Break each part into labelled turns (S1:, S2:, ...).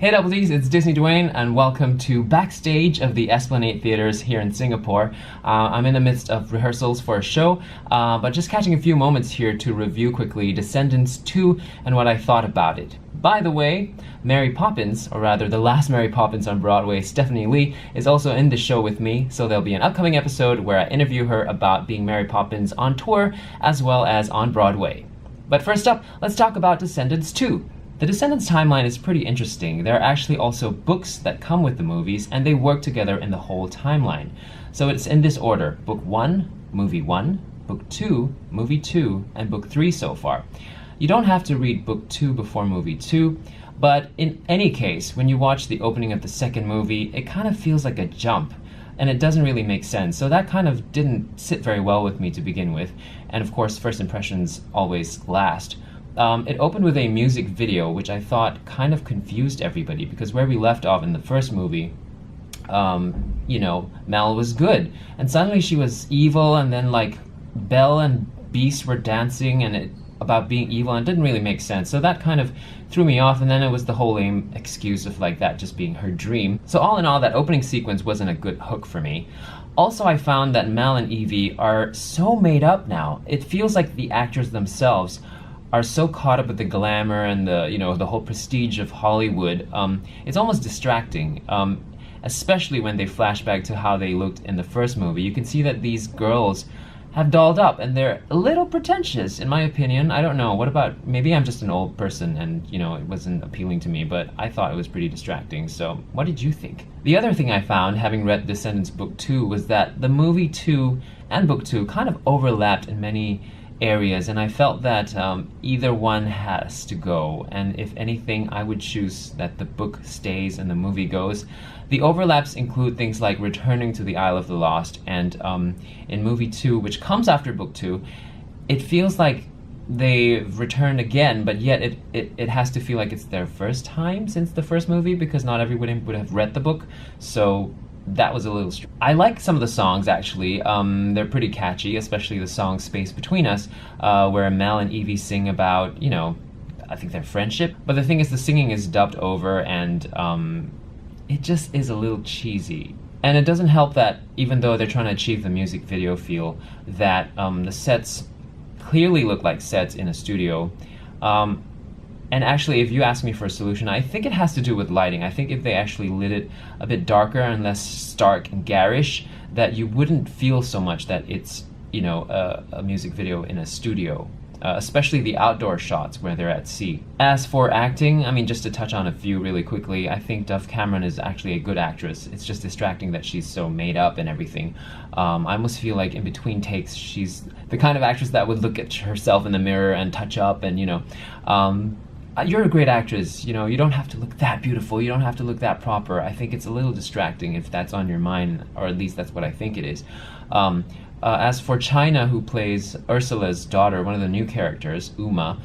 S1: Hey Double D's, it's DisneyDwayne and welcome to backstage of the Esplanade Theatres here in Singapore. I'm in the midst of rehearsals for a show, but just catching a few moments here to review quickly Descendants 2 and what I thought about it. By the way, Mary Poppins, or rather the last Mary Poppins on Broadway, Stephanie Lee, is also in the show with me, so there'll be an upcoming episode where I interview her about being Mary Poppins on tour as well as on Broadway. But first up, let's talk about Descendants 2. The Descendants timeline is pretty interesting. There are actually also books that come with the movies, and they work together in the whole timeline. So it's in this order: Book 1, Movie 1, Book 2, Movie 2, and Book 3 so far. You don't have to read Book 2 before Movie 2, but in any case, when you watch the opening of the second movie, it kind of feels like a jump, and it doesn't really make sense. So that kind of didn't sit very well with me to begin with, and of course, first impressions always last. It opened with a music video, which I thought kind of confused everybody, because where we left off in the first movie, Mel was good, and suddenly she was evil, and then like Belle and Beast were dancing and about being evil, and it didn't really make sense. So that kind of threw me off, and then it was the whole lame excuse of like that just being her dream. So all in all, that opening sequence wasn't a good hook for me. Also, I found that Mel and Evie are so made up now. It feels like the actors themselves are so caught up with the glamour and the whole prestige of Hollywood. It's almost distracting, especially when they flash back to how they looked in the first movie. You can see that these girls have dolled up, and they're a little pretentious, in my opinion. I don't know, what about, maybe I'm just an old person and, it wasn't appealing to me, but I thought it was pretty distracting. So what did you think? The other thing I found, having read Descendants Book 2, was that the movie 2 and Book 2 kind of overlapped in many areas, and I felt that either one has to go, and if anything, I would choose that the book stays and the movie goes. The overlaps include things like returning to the Isle of the Lost, and in movie 2, which comes after book 2, it feels like they've returned again, but yet it has to feel like it's their first time since the first movie, because not everybody would have read the book, so that was a little I like some of the songs, actually. They're pretty catchy, especially the song Space Between Us, where Mel and Evie sing about, I think their friendship. But the thing is, the singing is dubbed over, and it just is a little cheesy. And it doesn't help that, even though they're trying to achieve the music video feel, that the sets clearly look like sets in a studio. And actually, if you ask me for a solution, I think it has to do with lighting. I think if they actually lit it a bit darker and less stark and garish, that you wouldn't feel so much that it's, a music video in a studio. Especially the outdoor shots where they're at sea. As for acting, just to touch on a few really quickly, I think Dove Cameron is actually a good actress. It's just distracting that she's so made up and everything. I almost feel like in between takes, she's the kind of actress that would look at herself in the mirror and touch up and, you're a great actress, you don't have to look that beautiful, you don't have to look that proper. I think it's a little distracting if that's on your mind, or at least that's what I think it is. As for China, who plays Ursula's daughter, one of the new characters, Uma,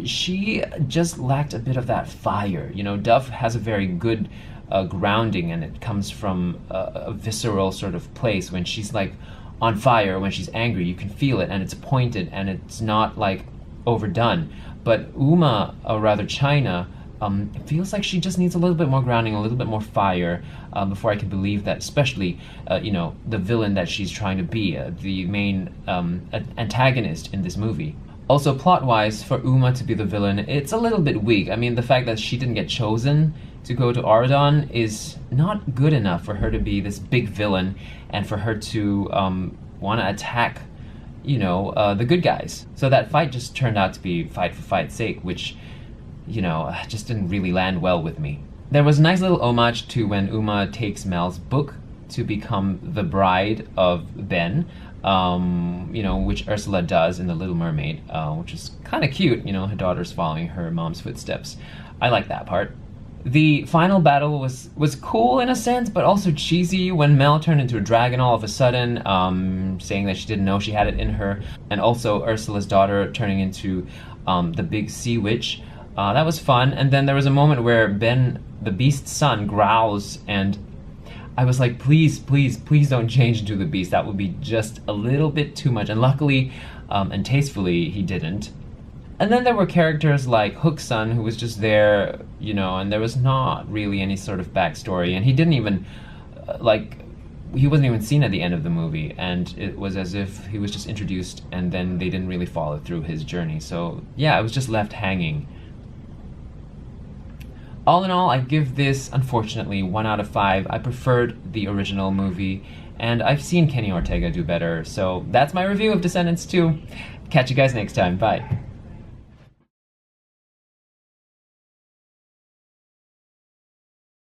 S1: she just lacked a bit of that fire. Dove has a very good grounding, and it comes from a visceral sort of place. When she's like on fire, when she's angry, you can feel it, and it's pointed, and it's not like overdone. But Uma, or rather China, it feels like she just needs a little bit more grounding, a little bit more fire, before I can believe that, especially, the villain that she's trying to be, the main antagonist in this movie. Also, plot-wise, for Uma to be the villain, it's a little bit weak. The fact that she didn't get chosen to go to Aradon is not good enough for her to be this big villain, and for her to want to attack the good guys. So that fight just turned out to be fight for fight's sake, which, just didn't really land well with me. There was a nice little homage to when Uma takes Mel's book to become the bride of Ben, which Ursula does in The Little Mermaid, which is kind of cute, her daughter's following her mom's footsteps. I like that part. The final battle was cool in a sense, but also cheesy when Mel turned into a dragon all of a sudden, saying that she didn't know she had it in her, and also Ursula's daughter turning into the big sea witch. That was fun, and then there was a moment where Ben, the Beast's son, growls, and I was like, please, please, please don't change into the Beast. That would be just a little bit too much, and luckily and tastefully he didn't. And then there were characters like Hook-sun, who was just there, you know, and there was not really any sort of backstory, and he didn't even, like, he wasn't even seen at the end of the movie, and it was as if he was just introduced, and then they didn't really follow through his journey. So, yeah, it was just left hanging. All in all, I give this, unfortunately, 1 out of 5. I preferred the original movie, and I've seen Kenny Ortega do better, so that's my review of Descendants 2. Catch you guys next time. Bye.